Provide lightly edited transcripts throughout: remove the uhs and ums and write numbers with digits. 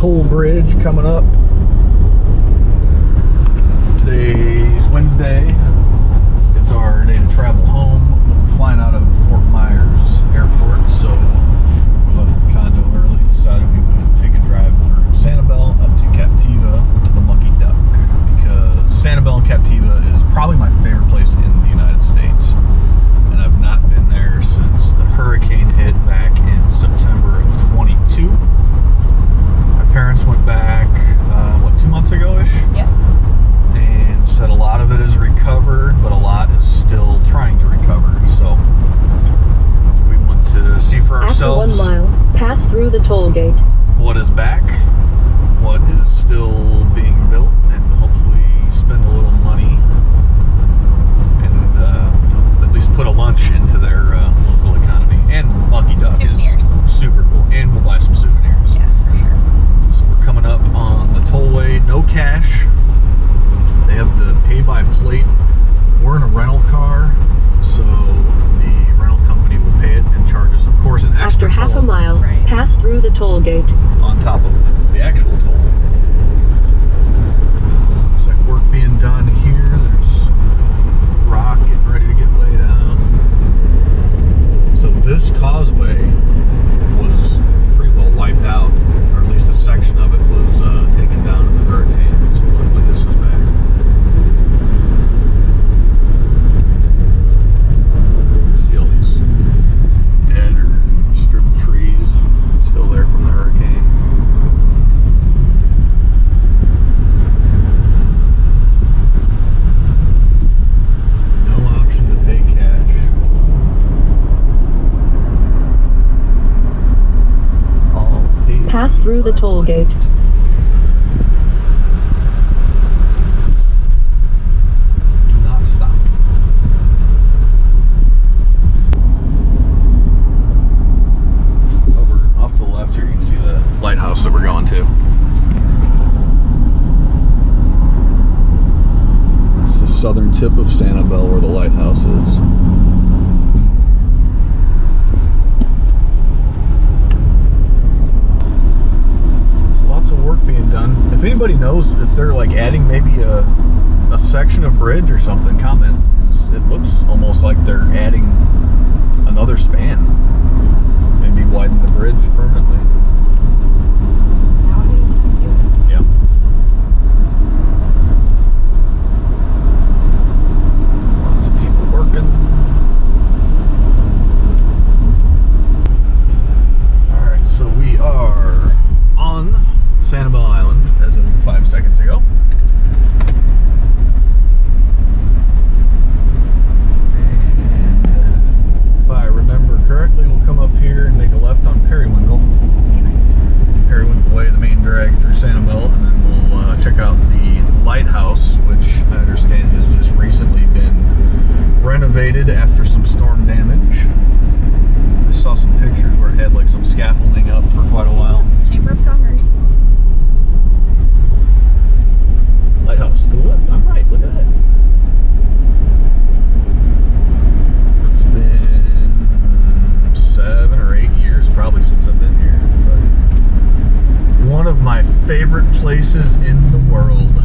toll bridge coming up. Today's Wednesday. It's our day to travel home. Flying out of Fort Myers Airport, so we left the condo early. Decided we would take a drive through Sanibel up to Captiva to the Mucky Duck, because Sanibel and Captiva is probably my favorite place in the United States, and I've not been there since the hurricane hit back in September of 22. My parents went back, 2 months ago-ish? Yeah. And said a lot of it is recovered, but a lot is still trying to recover. So we want to see for ourselves. After 1 mile, pass through the toll gate. What is back, what is still being built, and hopefully spend a little money and at least put a lunch into their local economy. And Mucky Duck Souvenirs. is super cool, and we'll buy some souvenirs. Yeah, for sure. So we're coming up on the tollway, no cash. They have the pay-by-plate. We're in a rental car, so the rental company will pay it and charge us, of course, an extra After half a toll mile, Right. pass through the toll gate. on top of the actual toll. Looks like work being done here. There's rock getting ready to get laid out. So this causeway was pretty well wiped out, or at least a section of it was taken down in the hurricane. So luckily this is back. See all these dead or stripped trees still there from the hurricane. No option to pay cash. All paid. Pass through the toll gate. Do not stop. Over off to the left here, you can see the lighthouse that we're going to. It's the southern tip of Sanibel where the lighthouse is. There's lots of work being done. If anybody knows if they're like adding maybe a section of bridge or something, comment. 'Cause it looks almost like they're adding another span. Maybe widen the bridge permanently. Now it's time to do it. Yeah. Lots of people working. Alright, so we are on Sanibel Islands as of 5 seconds ago. If I remember correctly, we'll come up here and make a left on Periwinkle Way, the main drag through Sanibel, and then we'll check out the Lighthouse, which I understand has just recently been renovated after some storm damage. I saw some pictures where it had like some scaffolding up for quite a while. Chamber of Commerce. Lighthouse to the left. I'm right. Look at that. It's been 7 or 8 years probably since I've been here. But one of my favorite places in the world.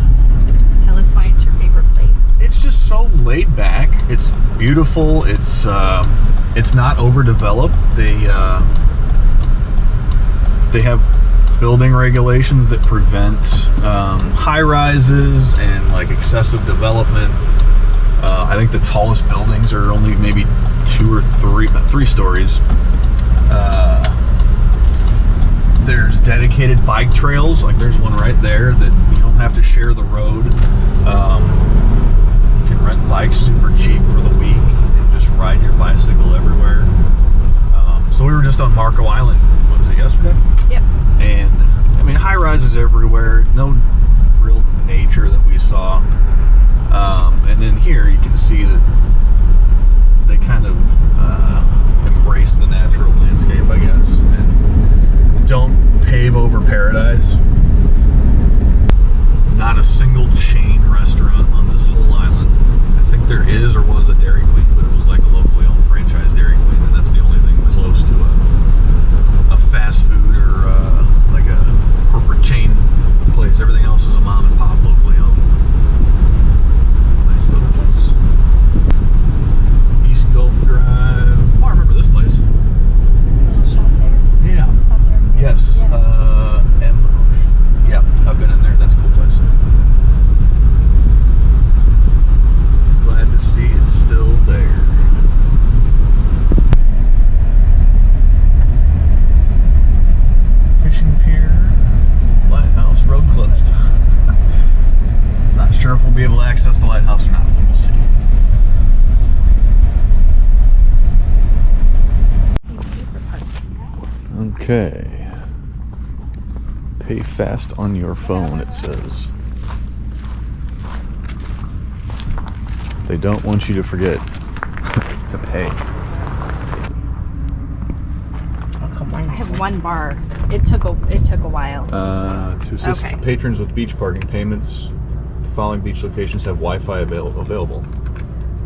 Tell us why it's your favorite place. It's just so laid back. It's beautiful. It's not overdeveloped. They have building regulations that prevent high rises and like excessive development. I think the tallest buildings are only maybe 2 or 3 stories. There's dedicated bike trails, like there's one right there that you don't have to share the road. You can rent bikes super cheap for the week and just ride your bicycle everywhere. So we were just on Marco Island, what was it, yesterday? Yep. And I mean, high rises everywhere, no real nature that we saw. And then here you can see that they kind of embrace the natural landscape, I guess, and don't pave over paradise. Not a single chain restaurant on this whole island. I think there is or was a Dairy Queen, but it was like a locally owned franchise Dairy Queen, and that's the only thing close to a fast food or like a corporate chain. access the lighthouse or not. We'll see. Okay. Pay fast on your phone, it says. They don't want you to forget to pay. I have one bar. It took a while. To assist Okay. patrons with beach parking payments, the following beach locations have Wi-Fi available.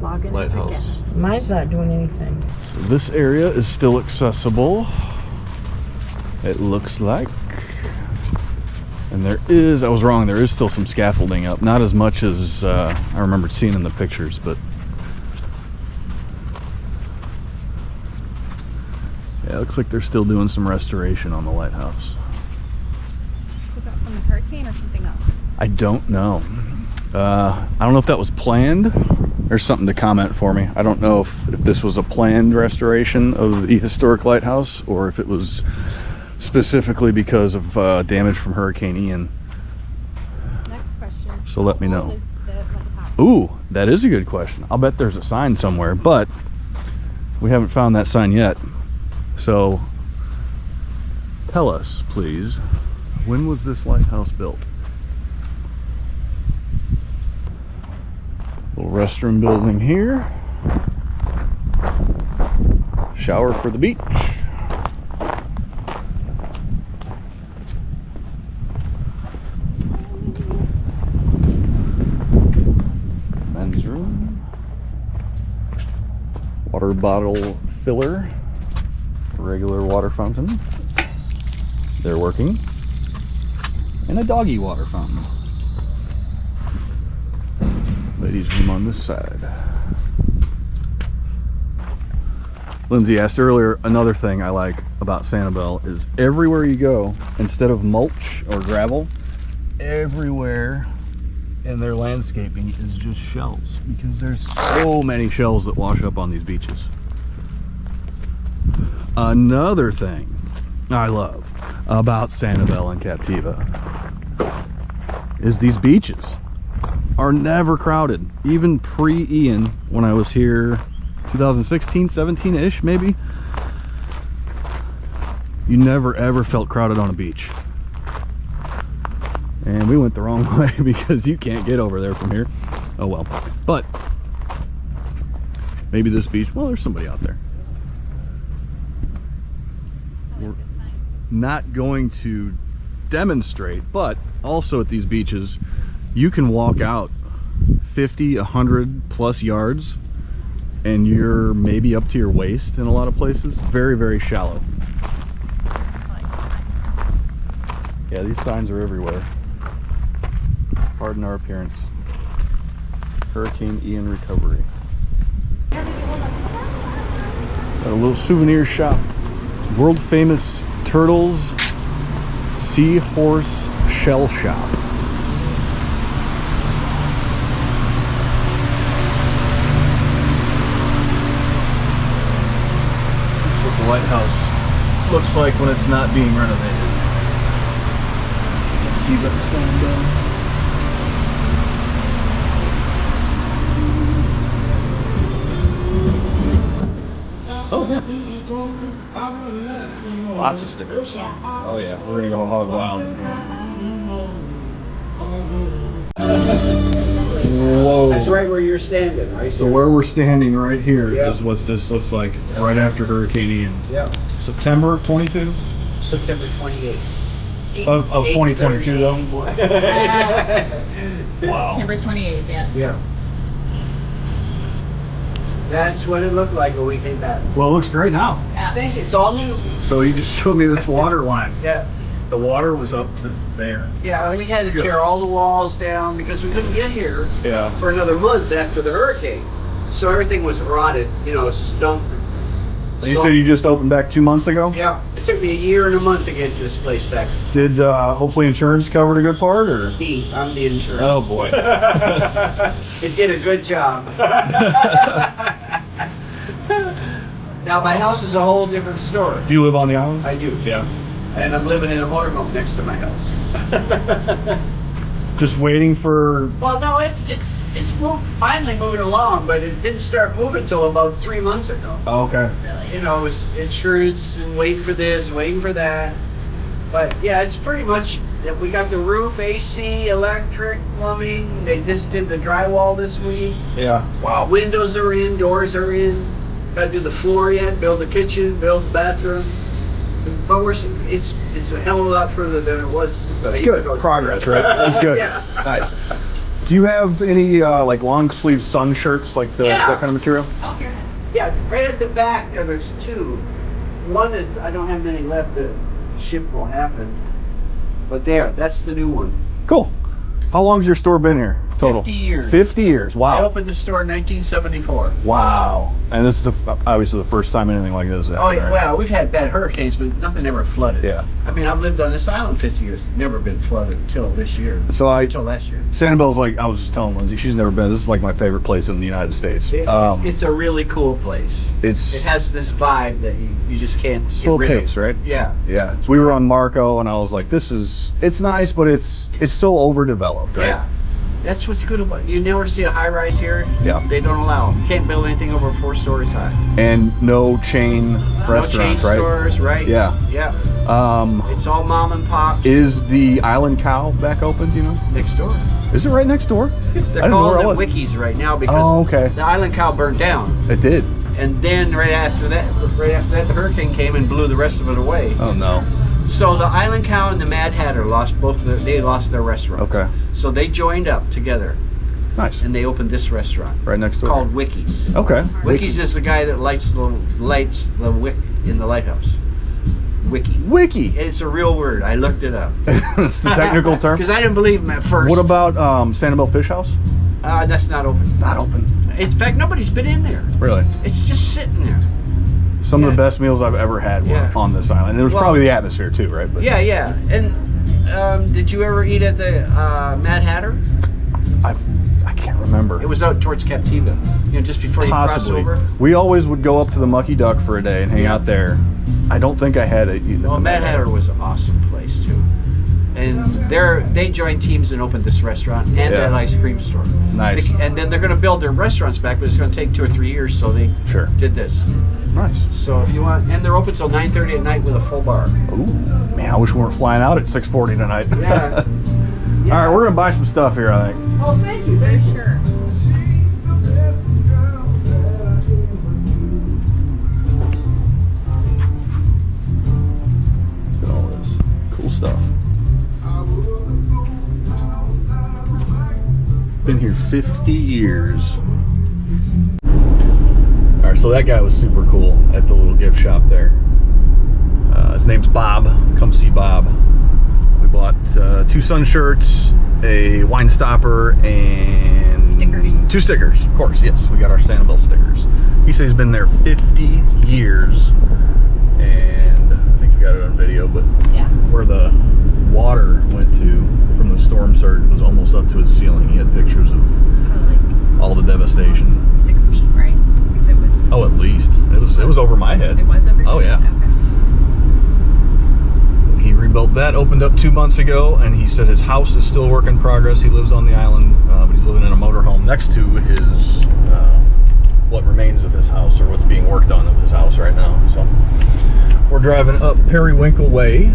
Log in as a Lighthouse. guest. Mine's not doing anything. So this area is still accessible. It looks like. And there is, I was wrong, there is still some scaffolding up. Not as much as I remembered seeing in the pictures, but yeah, it looks like they're still doing some restoration on the lighthouse. Was that from the hurricane or something else? I don't know. I don't know if that was planned. There's something to comment for me. I don't know if this was a planned restoration of the historic lighthouse or if it was specifically because of damage from Hurricane Ian. Next question. So let me How know. old is the lighthouse? Ooh, that is a good question. I'll bet there's a sign somewhere, but we haven't found that sign yet. So tell us, please, when was this lighthouse built? Little restroom building here. Shower for the beach. Men's room. Water bottle filler. Regular water fountain. They're working. And a doggy water fountain. Ladies' room on this side. Lindsay asked earlier, another thing I like about Sanibel is everywhere you go, instead of mulch or gravel, everywhere in their landscaping is just shells, because there's so many shells that wash up on these beaches. Another thing I love about Sanibel and Captiva is these beaches are never crowded. Even pre-Ian, when I was here 2016, 17-ish maybe, you never ever felt crowded on a beach. And we went the wrong way because you can't get over there from here. Oh well. But maybe this beach, well, there's somebody out there. We're not going to demonstrate, but also at these beaches you can walk out 50, 100 plus yards and you're maybe up to your waist in a lot of places. Very, very shallow. Yeah, these signs are everywhere. Pardon our appearance. Hurricane Ian recovery. Got a little souvenir shop. World famous turtles Seahorse shell shop. That's what the lighthouse looks like when it's not being renovated. Keep it Sanibel. Oh, yeah. Lots of stickers. Oh, yeah. We're going to go hog wild. Whoa. That's right where you're standing, right? So where we're standing right here Yeah. is what this looks like right after Hurricane Ian. Yeah. September 22 September 28th. of 2022 though. Wow. September 28th, yeah. Yeah. That's what it looked like when we came back. Well, it looks great now. It's all new. So you just showed me this water line. Yeah. The water was up to there. Yeah, we had to tear all the walls down because we couldn't get here Yeah. for another month after the hurricane. So everything was rotted, you know, stunk. You said you just opened back 2 months ago? Yeah. It took me a year and a month to get this place back. Did hopefully insurance covered a good part, or? I'm the insurance. Oh boy. It did a good job. Now my house is a whole different story. Do you live on the island? I do. Yeah. And I'm living in a motorhome next to my house. Just waiting for. Well, no, finally moving along, but it didn't start moving until about 3 months ago. Oh, okay. Really? You know, it was insurance and waiting for this, waiting for that. But yeah, it's pretty much, we got the roof, AC, electric, plumbing. They just did the drywall this week. Yeah. Wow. Windows are in, doors are in. Got to do the floor yet, build the kitchen, build the bathroom. But it's a hell of a lot further than it was. That's good. Progress, right? That's good. Yeah. Nice. Do you have any like long sleeve sun shirts, like that kind of material? Yeah, right at the back there's two. One is, I don't have many left, the ship will happen. But that's the new one. Cool. How long's your store been here total? 50 years. 50 years. Wow. I opened the store in 1974. Wow. And this is obviously the first time anything like this happened. Oh yeah, right? well, we've had bad hurricanes, but nothing ever flooded. Yeah. I mean, I've lived on this island 50 years, never been flooded until this year. So Until last year. Sanibel's like, I was just telling Lindsay, she's never been. This is like my favorite place in the United States. It's a really cool place. It has this vibe that you just can't get slow rid pace, of. right? Yeah. Yeah. So we were on Marco, and I was like, it's nice, but it's so overdeveloped, right? Yeah. That's what's good about it. You never see a high rise here. Yeah. They don't allow them. You can't build anything over 4 stories high. And no chain restaurants, no chain right? stores, right? Yeah. Yeah. It's all mom and pop. Is the Island Cow back open? Do you know? Next door. Is it right next door? They're calling it Wickies right now because okay. the Island Cow burned down. It did. And then right after that, the hurricane came and blew the rest of it away. Oh no. So the Island Cow and the Mad Hatter lost their restaurants. Okay. So they joined up together. Nice. And they opened this restaurant. Right next door. Called Wickies. Okay. Wickies is the guy that lights the wick in the lighthouse. Wiki. It's a real word. I looked it up. That's the technical term? Because I didn't believe him at first. What about Sanibel Fish House? That's not open. Not open. In fact, nobody's been in there. Really? It's just sitting there. Some of the best meals I've ever had were on this island. It was probably the atmosphere too, right? But yeah. And did you ever eat at the Mad Hatter? I can't remember. It was out towards Captiva, just before you cross over. We always would go up to the Mucky Duck for a day and hang out there. I don't think I had it. Well, Mad Hatter was an awesome place too. And they joined teams and opened this restaurant and that ice cream store. Nice. And then they're going to build their restaurants back, but it's going to take 2 or 3 years, so they did this. Nice. So if you want, and they're open till 9:30 at night with a full bar. Ooh, man, I wish we weren't flying out at 6:40 tonight. Yeah. All right, we're gonna buy some stuff here, I think. Oh, thank you, very sure. Look at all this cool stuff. Been here 50 years. All right, so that guy was super cool at the little gift shop there. His name's Bob. Come see Bob. We bought 2 sun shirts, a wine stopper, and stickers. 2 stickers, of course. Yes, we got our Sanibel stickers. He said he's been there 50 years, and I think you got it on video, but where the water went to from the storm surge was almost up to his ceiling. He had pictures of It's probably like all the devastation. 6 feet, right? Because it was. Oh, at least it was over my head. It was over. Oh yeah. Okay. He rebuilt that, opened up 2 months ago, and he said his house is still work in progress. He lives on the island, but he's living in a motorhome next to his, what remains of his house, or what's being worked on of his house right now. So we're driving up Periwinkle Way.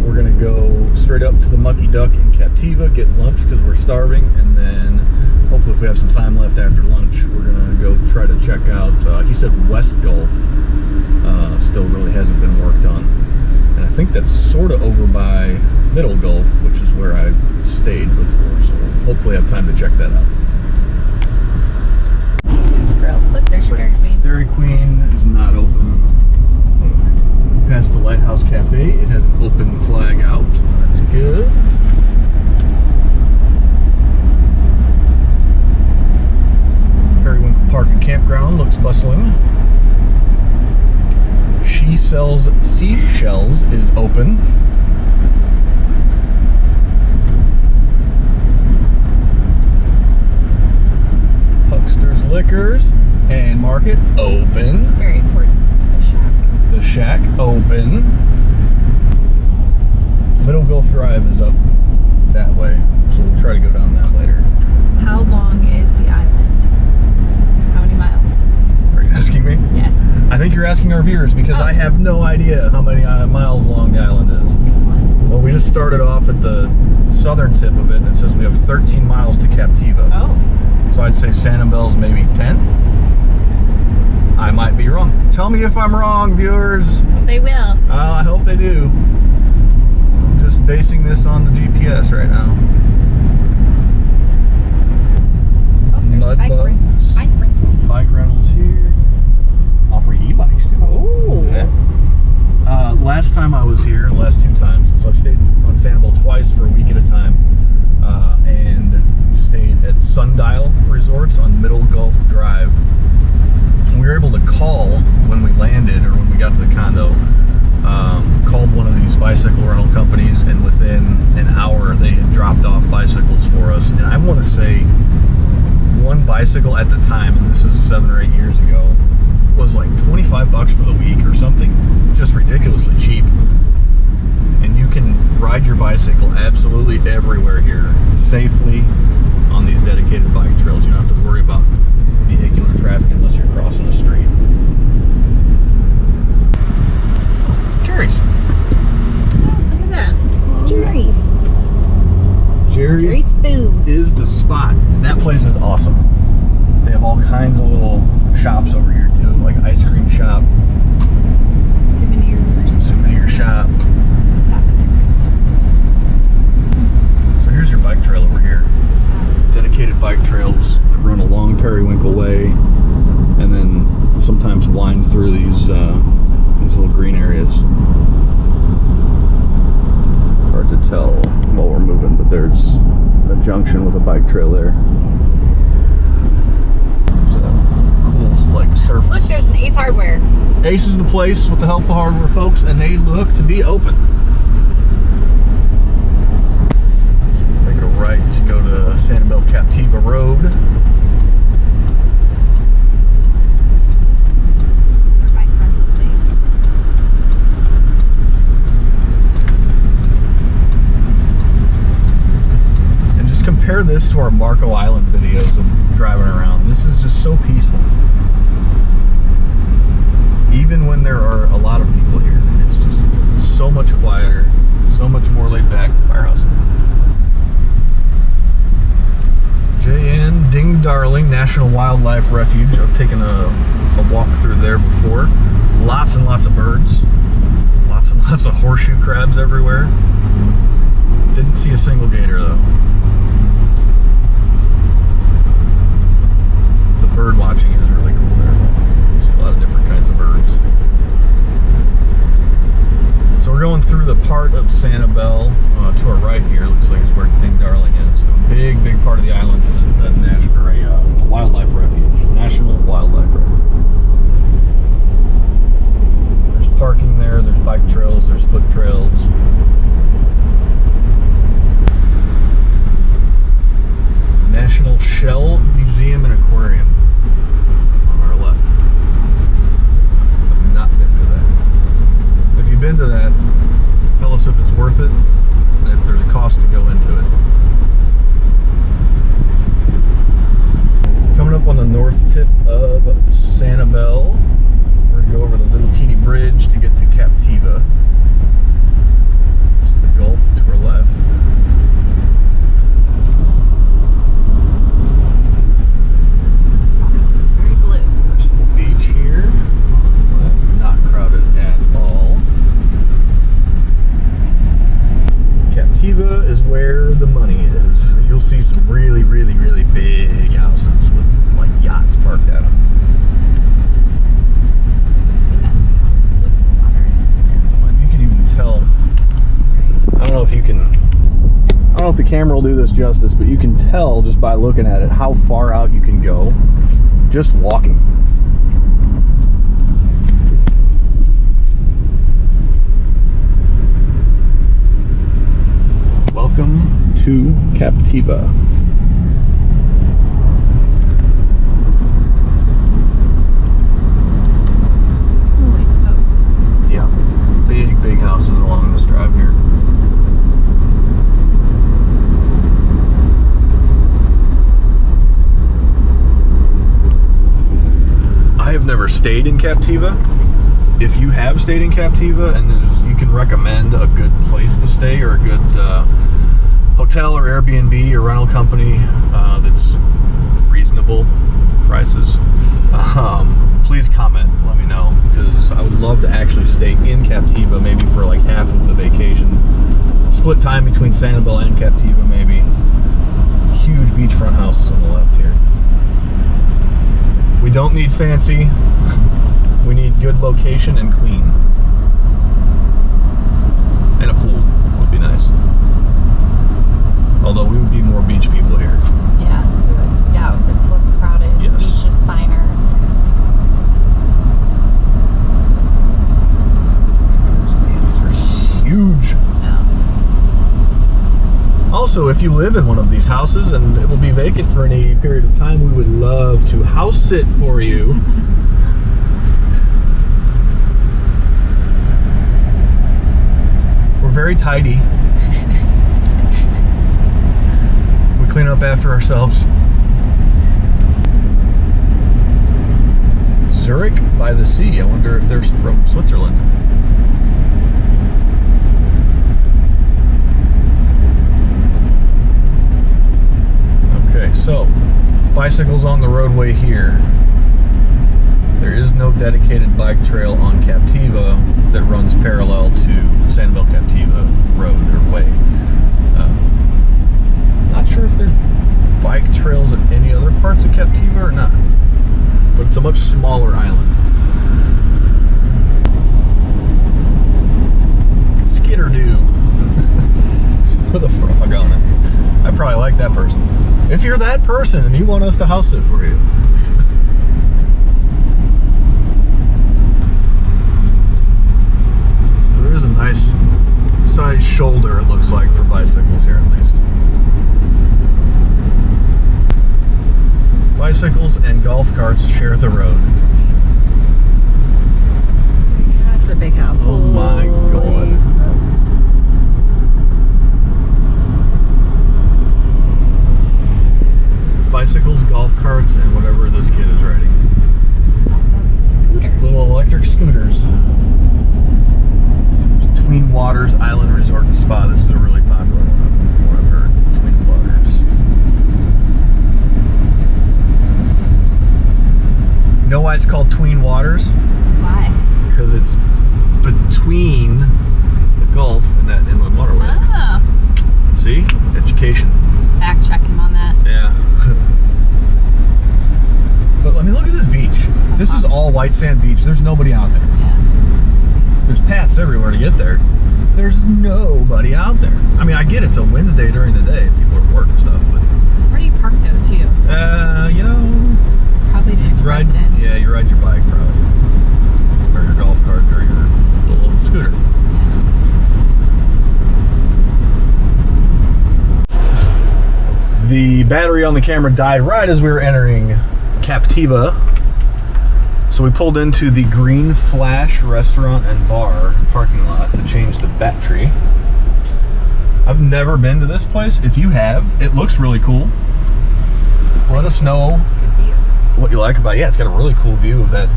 We're gonna go straight up to the Mucky Duck in Captiva, get lunch because we're starving, and then hopefully if we have some time left after lunch, we're gonna go try to check out, he said West Gulf still really hasn't been worked on. And I think that's sort of over by Middle Gulf, which is where I've stayed before. So hopefully I have time to check that out. Look, there's your Dairy Queen. Dairy Queen is not open. Past the Lighthouse Cafe, it has an open flag out. That's good. Periwinkle Park and Campground looks bustling. She Sells Seashells is open. Huckster's Liquors and Market open. Very important. The shack. The Shack open. Middle Gulf Drive is up that way. think you're asking our viewers because I have no idea how many miles long the island is. Well, we just started off at the southern tip of it, and it says we have 13 miles to Captiva. Oh. So I'd say Sanibel's maybe 10. I might be wrong. Tell me if I'm wrong, viewers. They will. I hope they do. I'm just basing this on the GPS right now. Oh, there's Mud bike bugs. rentals. Bike rentals. Bike rentals here. Offer e-bikes too. Oh. Yeah. Last time I was here, last 2 times, so I've stayed on Sanibel twice for a week at a time, and stayed at Sundial Resorts on Middle Gulf Drive. And we were able to call when we landed or when we got to the condo. Called one of these bicycle rental companies, and within an hour they had dropped off bicycles for us. And I want to say one bicycle at the time, and this is 7 or 8 years ago, was like $25 for the week or something just ridiculously cheap. And you can ride your bicycle absolutely everywhere here safely on these dedicated bike trails. You don't have to worry about vehicular traffic unless you're crossing the street. Jerry's. Look at that. Jerry's. Jerry's Food. is the spot. That place is awesome. They have all kinds of little shops over here too, like ice cream shop, souvenir shop. Stop at So here's your bike trail over here. Dedicated bike trails that run along Periwinkle Way, and then sometimes wind through these little green areas. Hard to tell while we're moving, but there's a junction with a bike trail there. So cool, like surface. Look, there's an Ace Hardware. Ace is the place with the helpful hardware folks, and they look to be open. Make a right to go to Sanibel Captiva Road. Bike rental place. And just compare this to our Marco Island videos of driving around. This is just so peaceful. Even when there are a lot of people here, it's just so much quieter, so much more laid back. Firehouse. JN Ding Darling National Wildlife Refuge. I've taken a walk through there before. Lots and lots of birds. Lots and lots of horseshoe crabs everywhere. Didn't see a single gator though. The bird watching is really cool there. Just a lot of different kinds of birds. So we're going through the part of Sanibel to our right here. Looks like it's where Ding Darling is. A big part of the island is a wildlife refuge. National Wildlife Refuge. There's parking there. There's bike trails. There's foot trails. National Shell Museum and Aquarium on our left. I've not been to that. If you've been to that, tell us if it's worth it and if there's a cost to go into it. Coming up on the north tip of Sanibel, we're going to go over the little teeny bridge to get to Captiva. There's the Gulf to our left. It's very blue. There's the beach here. Not crowded at all. Captiva is where the money is. You'll see some really, really, really big houses with like yachts parked at them. That's the water is there. And you can even tell. I don't know if the camera will do this justice, but you can tell just by looking at it how far out you can go just walking. Welcome to Captiva. Holy smokes. Yeah, big houses along this drive here. I have never stayed in Captiva, if you have stayed in Captiva and you can recommend a good place to stay or a good hotel or Airbnb or rental company that's reasonable prices, please comment, let me know, because I would love to actually stay in Captiva maybe for like half of the vacation. Split time between Sanibel and Captiva maybe. Huge beachfront houses on the left here. We don't need fancy. We need good location and clean. And a pool would be nice. Although we would be more beach people here. Yeah, we would. Yeah, it's less crowded. Yes. It's just finer. These are huge. Yeah. Also, if you live in one of these houses and it will be vacant for any period of time, we would love to house sit for you. We're very tidy. We clean up after ourselves. Zurich by the sea. I wonder if they're from Switzerland. Okay, so bicycles on the roadway here. There is no dedicated bike trail on Captiva that runs parallel to Sanibel Captiva road or way. Not sure if there's bike trails at any other parts of Captiva or not, but it's a much smaller island. Skitter-doo with a frog on it. I probably like that person. If you're that person and you want us to house it for you. So there is a nice size shoulder, it looks like, for bicycles here at least. Bicycles and golf carts share the road. That's a big house. Oh my Holy God. smokes. Bicycles, golf carts, and whatever this kid is riding. That's a scooter. Little electric scooters. Tween Waters Island Resort and Spa. This is a really popular one from what I've heard. Tween Waters. You know why it's called Tween Waters? Why? Because it's between the Gulf and that inland waterway. Oh. See? Education. Fact check him on that. Yeah. But let me look at this beach. This is all white sand beach. There's nobody out there. Yeah. There's paths everywhere to get there. There's nobody out there. I mean, I get it's a Wednesday during the day. People are at work and stuff, but... Where do you park though, too? You know... It's probably just you ride, residents. yeah, you ride your bike probably. Or your golf cart or your little scooter. The battery on the camera died right as we were entering Captiva. So we pulled into the Green Flash restaurant and bar parking lot to change the battery. I've never been to this place. If you have, it looks really cool. Let us know what you like about it. Yeah, it's got a really cool view of that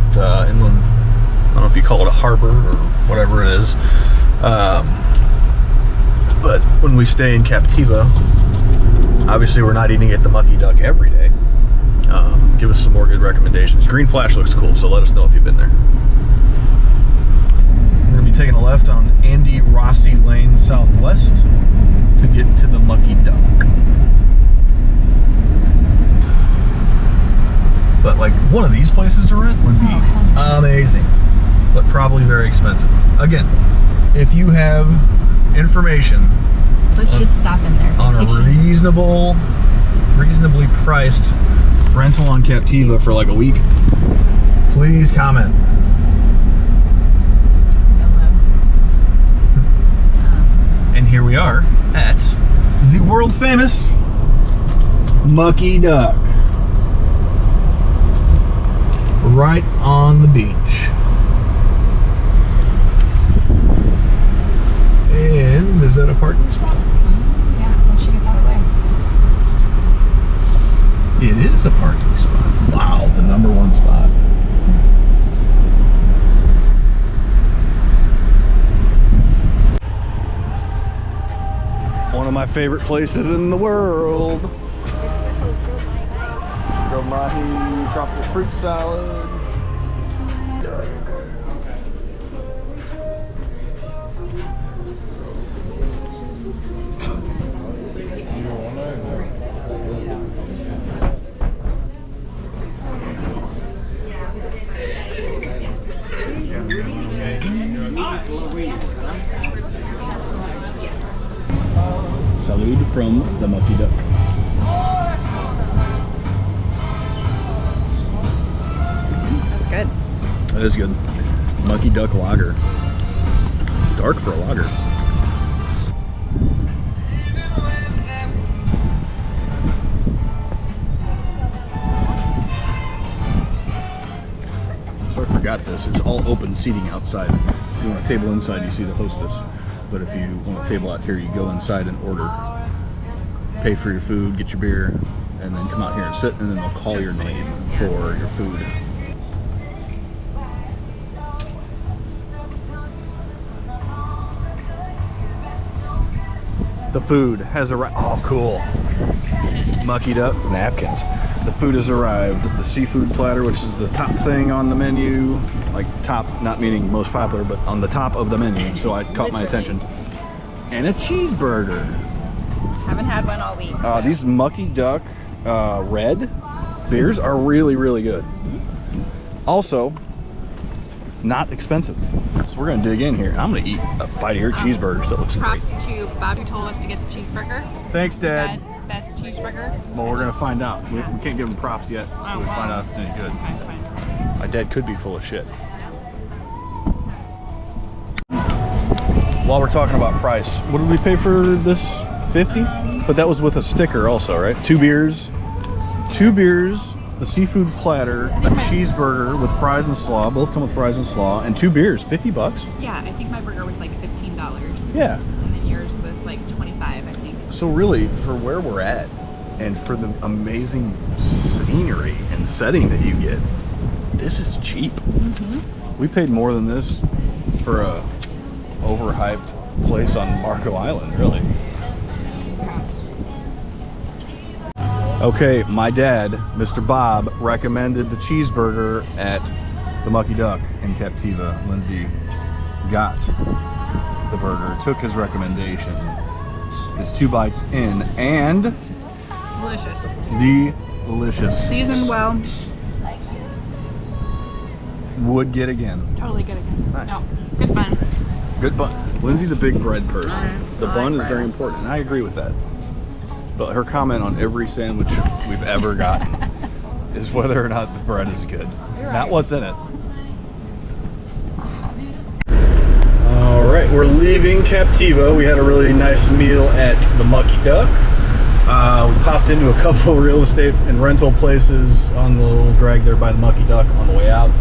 inland, I don't know if you call it a harbor or whatever it is. But when we stay in Captiva, obviously we're not eating at the Mucky Duck every day. Give us some more good recommendations. Green Flash looks cool, so let us know if you've been there. We're going to be taking a left on Andy Rossi Lane Southwest to get to the Mucky Duck. But like one of these places to rent would be amazing, but probably very expensive. Again, if you have information Let's just stop in there. on a reasonably priced rental on Captiva for like a week, please comment. And here we are at the world famous Mucky Duck, right on the beach. And is that a parking spot? Yeah, when she gets out of the way. It is a parking spot. Wow, the #1 spot. my favorite places in the world. Grilled mahi, tropical fruit salad. Salud from the Mucky Duck. That's good. That is good. Mucky Duck lager. It's dark for a lager. So I forgot this. It's all open seating outside. If you want a table inside, you see the hostess. But if you want a table out here, you go inside and order. Pay for your food, get your beer, and then come out here and sit, and then they'll call your name for your food. The food has arrived. Oh, cool. Mucky Duck napkins. The food has arrived. The seafood platter, which is the top thing on the menu. Like top, not meaning most popular, but on the top of the menu. So I caught my attention. And a cheeseburger. Haven't had one all week. So. These Mucky Duck red beers are really, really good. Also, not expensive. So we're gonna dig in here. I'm gonna eat a bite of your cheeseburger, so it looks great. Props to Bob, who told us to get the cheeseburger. Thanks, Dad. Best cheeseburger. Well, we're gonna find out. We can't give him props yet, so we'll find out if it's any good. Okay, fine. My dad could be full of shit. While we're talking about price, what did we pay for this? 50? But that was with a sticker also, right? Two beers, the seafood platter, a cheeseburger with fries and slaw. Both come with fries and slaw, and 2 beers, 50 bucks. Yeah, I think my burger was like $15. Yeah. And then yours was like 25, I think. So really, for where we're at, and for the amazing scenery and setting that you get, this is cheap. Mm-hmm. We paid more than this for a overhyped place on Marco Island, really. Okay, my dad, Mr. Bob, recommended the cheeseburger at the Mucky Duck in Captiva. Lindsay got the burger, took his recommendation, is 2 bites in, and Delicious. delicious. Seasoned well. Would get again. Totally good again. Nice. No, good fun. Good bun. Lindsay's a big bread person. The I bun like is very bread. important, and I agree with that. But her comment on every sandwich we've ever gotten is whether or not the bread is good, not what's in it. All right, we're leaving Captiva. We had a really nice meal at the Mucky Duck. We popped into a couple real estate and rental places on the little drag there by the Mucky Duck on the way out.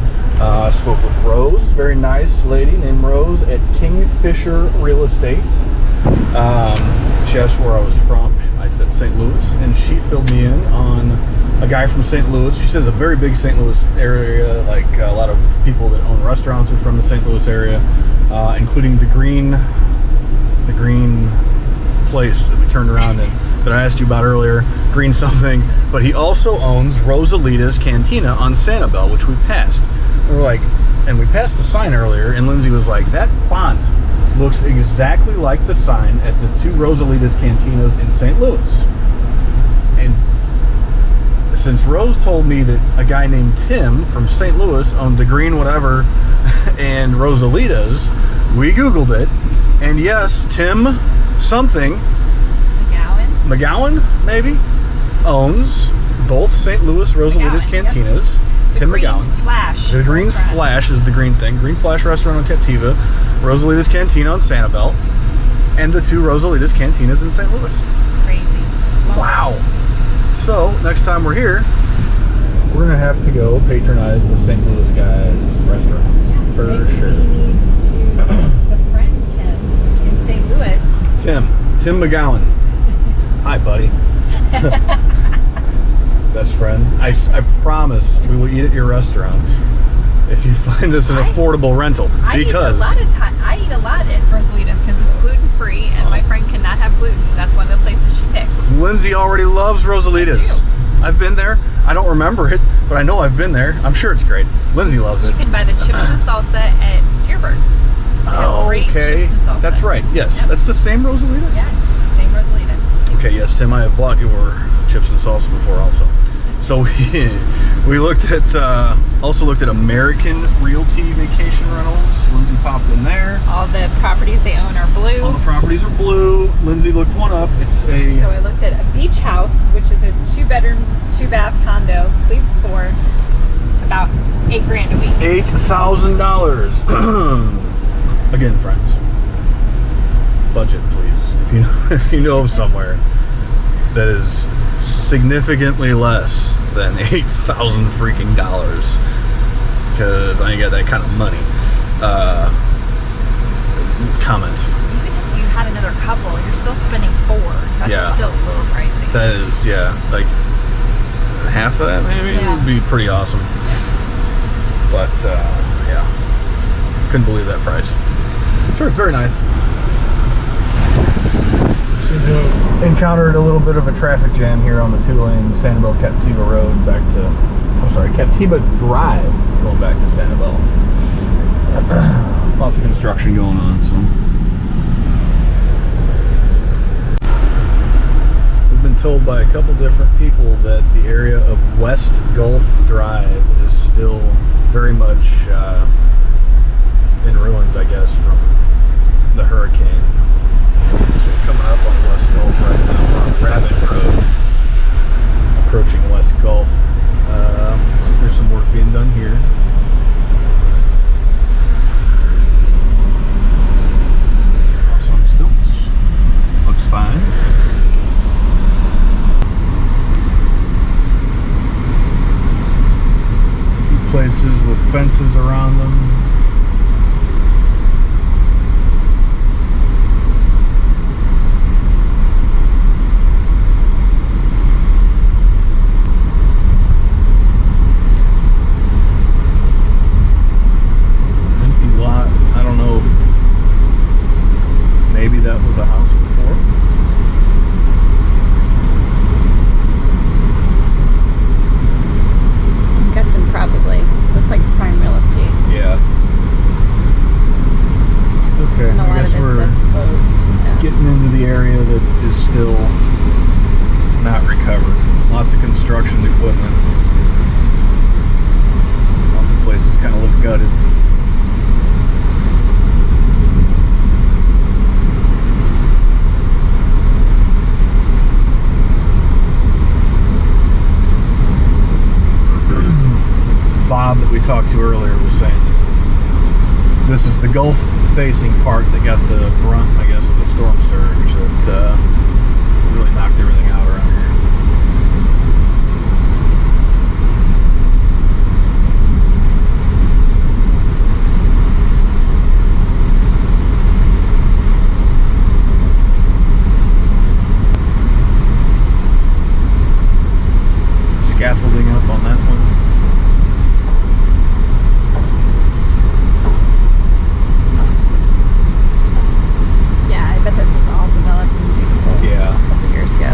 Spoke with Rose, very nice lady named Rose at Kingfisher Real Estate. She asked where I was from. I said St. Louis, and she filled me in on a guy from St. Louis. She says a very big St. Louis area, like a lot of people that own restaurants are from the St. Louis area, including the green place that we turned around in that I asked you about earlier, green something. But he also owns Rosalita's Cantina on Sanibel, which we passed. We're like, and we passed the sign earlier, and Lindsay was like, that font looks exactly like the sign at the 2 Rosalita's Cantinas in St. Louis. And since Rose told me that a guy named Tim from St. Louis owned the green whatever and Rosalita's, we Googled it, and yes, Tim something, McGowan maybe, owns both St. Louis Rosalita's Cantinas. Yep. Tim McGowan. Flash. The Green restaurant. Flash is the green thing. Green Flash restaurant on Captiva, Rosalita's Cantina on Sanibel, and the 2 Rosalita's Cantinas in St. Louis. Crazy. Wow. So next time we're here, we're gonna have to go patronize the St. Louis guys' restaurants for sure. We need to befriend Tim in St. Louis. Tim McGowan. Hi, buddy. Best friend. I promise we will eat at your restaurants if you find us an affordable rental. I eat a lot at Rosalita's because it's gluten gluten-free, and my friend cannot have gluten. That's one of the places she picks. Lindsay already loves Rosalitas. I've been there. I don't remember it, but I know I've been there. I'm sure it's great. Lindsay loves it. You can buy the chips and salsa at Deerberg's. They have great Okay. chips and salsa. That's right. Yes. Yep. That's the same Rosalitas? Yes, it's the same Rosalitas. Okay, yes, Tim, I have bought your chips and salsa before also. So we looked at, also looked at American Realty Vacation Rentals. Lindsay popped in there. All the properties they own are blue. All the properties are blue. Lindsay looked one up. It's a... So I looked at a beach house, which is a 2-bedroom, 2-bath condo, sleeps 4, about $8,000 a week. $8,000. Again, friends, budget, please. If you know of somewhere that is significantly less than $8,000 freaking dollars, because I ain't got that kind of money. Comment. Even if you had another couple, you're still spending 4. That's still a little pricey. That is, yeah, like half of that maybe would be pretty awesome. But yeah, couldn't believe that price. Sure, it's very nice. Seem to have encountered a little bit of a traffic jam here on the 2-lane Sanibel Captiva Road back to, I'm sorry, Captiva Drive going back to Sanibel. Lots of construction going on, so. We've been told by a couple different people that the area of West Gulf Drive is still very much in ruins, I guess, from the hurricane. So we're coming up on West Gulf right now. We're on Rabbit Road, approaching West Gulf. So there's some work being done here. House on stilts. Looks fine. A few places with fences around them. Maybe that was a house before. I'm guessing probably. So it's like prime real estate. Yeah. Okay, And a I lot guess of we're this is closed. Yeah. getting into the area that is still not recovered. Lots of construction equipment. Lots of places kind of look gutted. Bob that we talked to earlier was saying that this is the Gulf facing part that got the brunt, I guess, of the storm surge that really knocked everything out around here. Scaffolding up on that one. Yeah, I bet this was all developed and beautiful a couple years ago.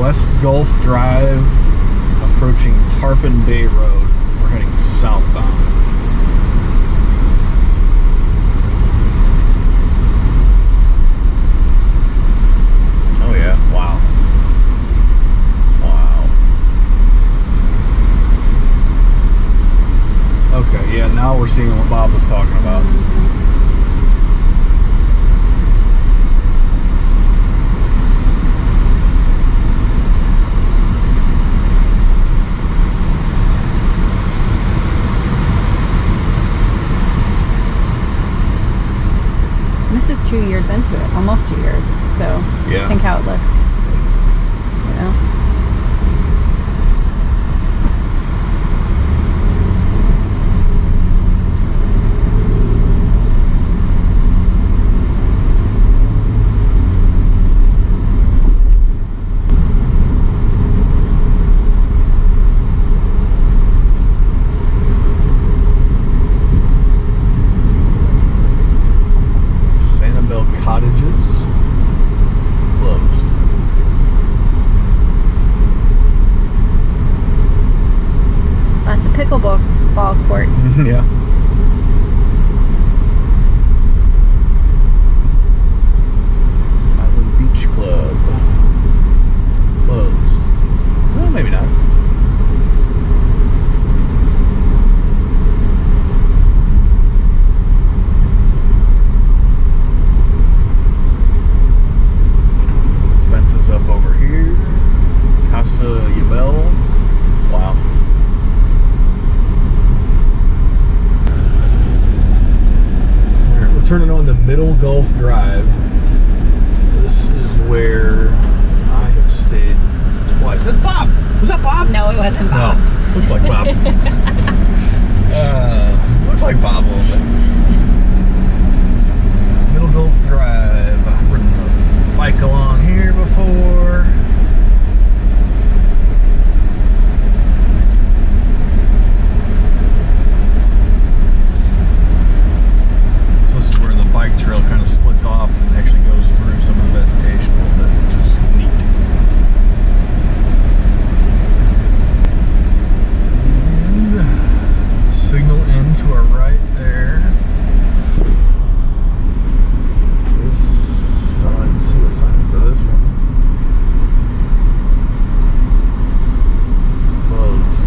West Gulf Drive, approaching Tarpon Bay Road. We're heading southbound. Oh yeah, wow. Wow. Okay, yeah, now we're seeing what Bob was talking about. This is 2 years into it, almost 2 years. So just think how it looked. You know? Middle Gulf Drive. This is where I have stayed twice. That's Bob! Was that Bob? No, it wasn't Bob. No, looked like Bob. Looks like Bob a little bit. Middle Gulf Drive. I've ridden a bike along here before. So this is where the bike trail kind of splits off and actually goes through some of the vegetation a little bit, which is neat. Signal in to our right there. I didn't see a sign for this one. Closed.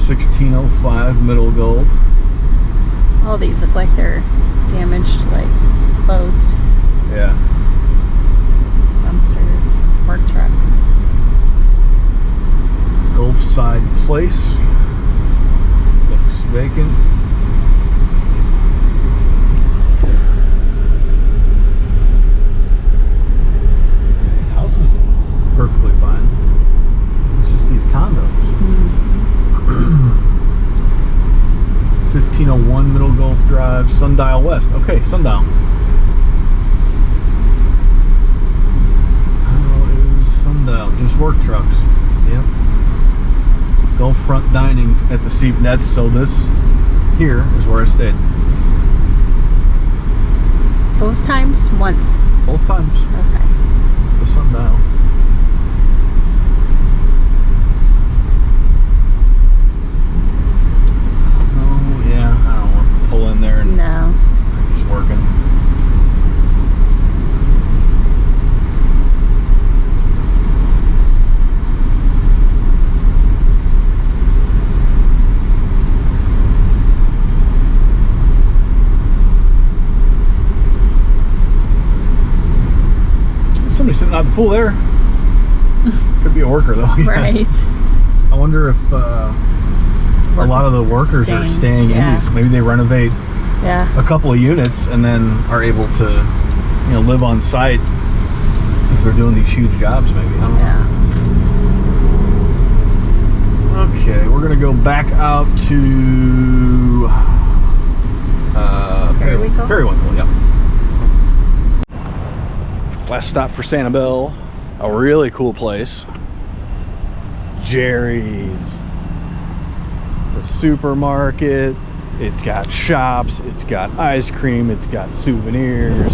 1605 Middle Gulf. All these look like they're damaged, like closed. Yeah. Dumpsters, work trucks. Gulfside Place. Looks vacant. These houses are perfectly fine. It's just these condos. 1501 Middle Gulf Drive, Sundial West. Okay, Sundial. How is Sundial? Just work trucks. Yep. Gulf Front Dining at the Seep Nets. So this here is where I stayed. Both times? Once. Both times. Both times. The Sundial. Oh yeah, I don't want to pull in there and No. just working. Somebody sitting out the pool there. Could be a worker though. Yes. Right. I wonder if a lot of the workers are staying in these. Maybe they renovate Yeah. a couple of units and then are able to, live on site if they're doing these huge jobs. Maybe. I don't know. Yeah. Okay, we're gonna go back out to Periwinkle? Periwinkle, yep. Last stop for Sanibel, a really cool place. Jerry's. It's a supermarket. It's got shops. It's got ice cream. It's got souvenirs.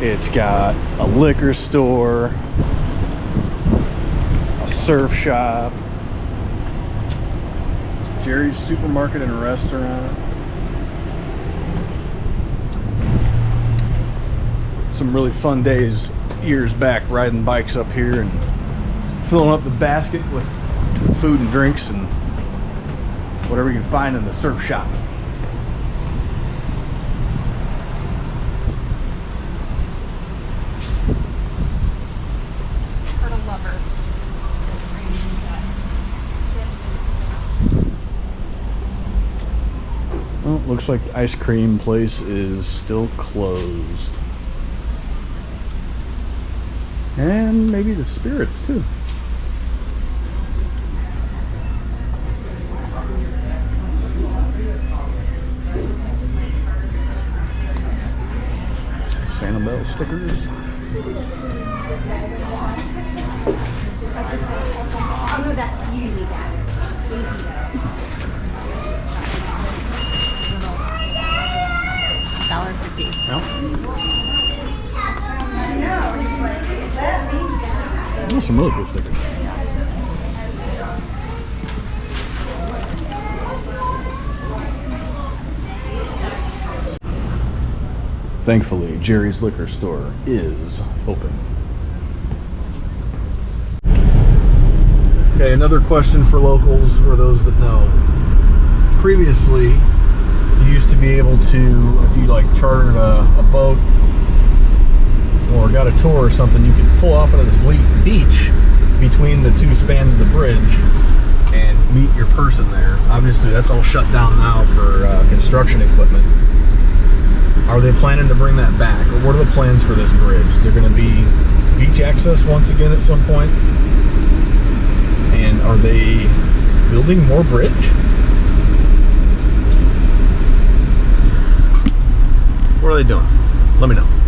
It's got a liquor store, a surf shop. Jerry's supermarket and restaurant. Some really fun days years back riding bikes up here and filling up the basket with food and drinks and whatever you can find in the surf shop. Well, looks like the ice cream place is still closed. And maybe the spirits too. Sanibel stickers. Oh, that's usually that. $1.50. Oh, some really cool stickers. Thankfully, Jerry's liquor store is open. Okay, another question for locals or those that know. Previously, you used to be able to, if you like chartered a boat or got a tour or something, you could pull off into this beach between the two spans of the bridge and meet your person there. Obviously, that's all shut down now for construction equipment. Are they planning to bring that back? Or what are the plans for this bridge? Is there going to be beach access once again at some point? And are they building more bridge? What are they doing? Let me know.